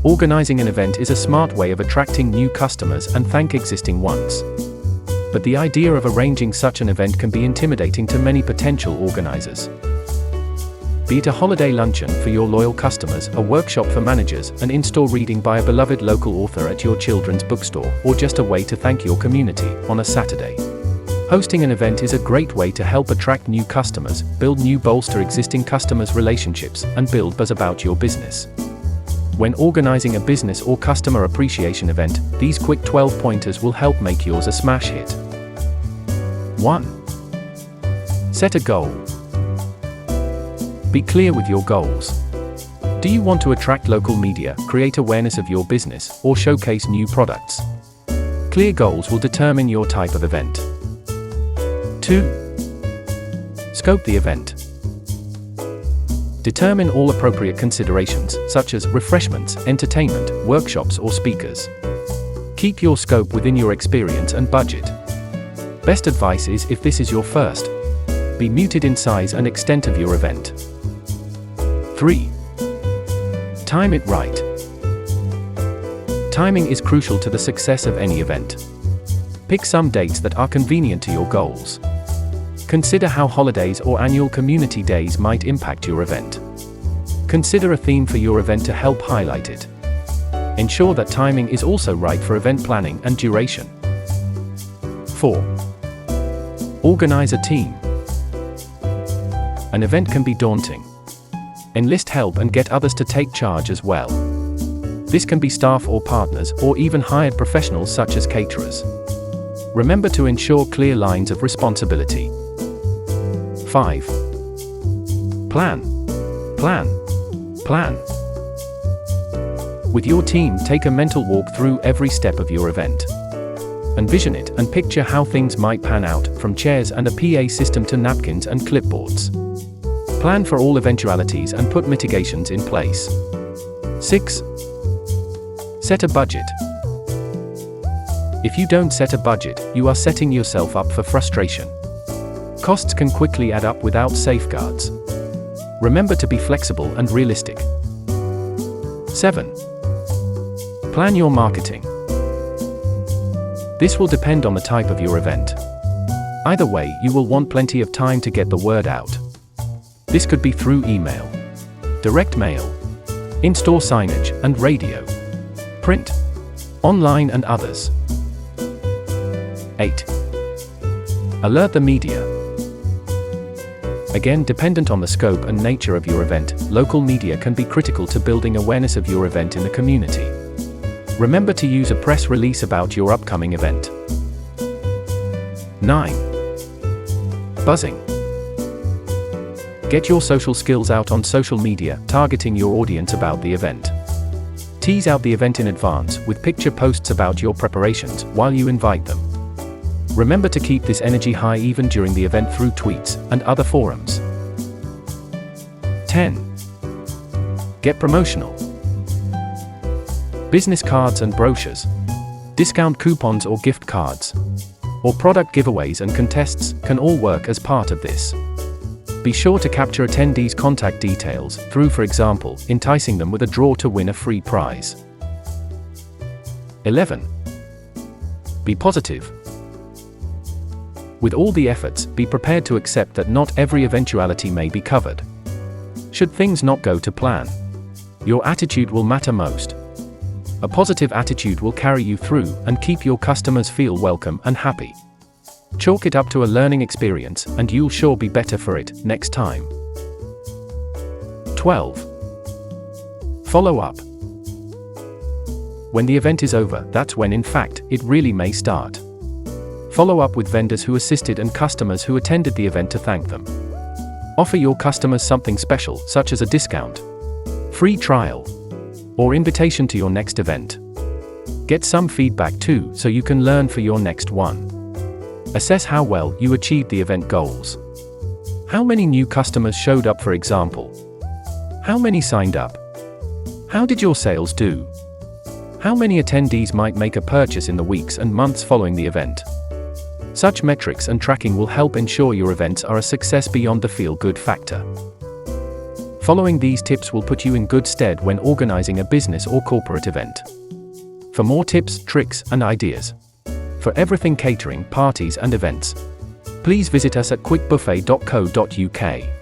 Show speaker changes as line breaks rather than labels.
Organizing an event is a smart way of attracting new customers and thank existing ones. But the idea of arranging such an event can be intimidating to many potential organizers. Be it a holiday luncheon for your loyal customers, a workshop for managers, an in-store reading by a beloved local author at your children's bookstore, or just a way to thank your community on a Saturday. Hosting an event is a great way to help attract new customers, build new bolster existing customers' relationships, and build buzz about your business. When organizing a business or customer appreciation event, these quick 12 pointers will help make yours a smash hit. 1. Set a goal. Be clear with your goals. Do you want to attract local media, create awareness of your business, or showcase new products? Clear goals will determine your type of event. 2. Scope the event. Determine all appropriate considerations, such as refreshments, entertainment, workshops, or speakers. Keep your scope within your experience and budget. Best advice is, if this is your first, be muted in size and extent of your event. 3. Time it right. Timing is crucial to the success of any event. Pick some dates that are convenient to your goals. Consider how holidays or annual community days might impact your event. Consider a theme for your event to help highlight it. Ensure that timing is also right for event planning and duration. 4. Organize a team. An event can be daunting. Enlist help and get others to take charge as well. This can be staff or partners, or even hired professionals such as caterers. Remember to ensure clear lines of responsibility. 5. Plan. With your team, take a mental walk through every step of your event. Envision it and picture how things might pan out, from chairs and a PA system to napkins and clipboards. Plan for all eventualities and put mitigations in place. 6. Set a budget. If you don't set a budget, you are setting yourself up for frustration. Costs can quickly add up without safeguards. Remember to be flexible and realistic. 7. Plan your marketing. This will depend on the type of your event. Either way, you will want plenty of time to get the word out. This could be through email, direct mail, in-store signage and radio, print, online and others. 8. Alert the media. Again, dependent on the scope and nature of your event, local media can be critical to building awareness of your event in the community. Remember to use a press release about your upcoming event. 9. Buzzing. Get your social skills out on social media, targeting your audience about the event. Tease out the event in advance, with picture posts about your preparations, while you invite them. Remember to keep this energy high even during the event through tweets and other forums. 10. Get promotional. Business cards and brochures, discount coupons or gift cards, or product giveaways and contests can all work as part of this. Be sure to capture attendees' contact details through, for example, enticing them with a draw to win a free prize. 11. Be positive. With all the efforts, be prepared to accept that not every eventuality may be covered. Should things not go to plan, your attitude will matter most. A positive attitude will carry you through and keep your customers feel welcome and happy. Chalk it up to a learning experience, and you'll sure be better for it next time. 12. Follow up. When the event is over, that's when, in fact, it really may start. Follow up with vendors who assisted and customers who attended the event to thank them. Offer your customers something special, such as a discount, free trial, or invitation to your next event. Get some feedback too, so you can learn for your next one. Assess how well you achieved the event goals. How many new customers showed up, for example? How many signed up? How did your sales do? How many attendees might make a purchase in the weeks and months following the event? Such metrics and tracking will help ensure your events are a success beyond the feel-good factor. Following these tips will put you in good stead when organizing a business or corporate event. For more tips, tricks, and ideas for everything catering, parties, and events, please visit us at quickbuffet.co.uk.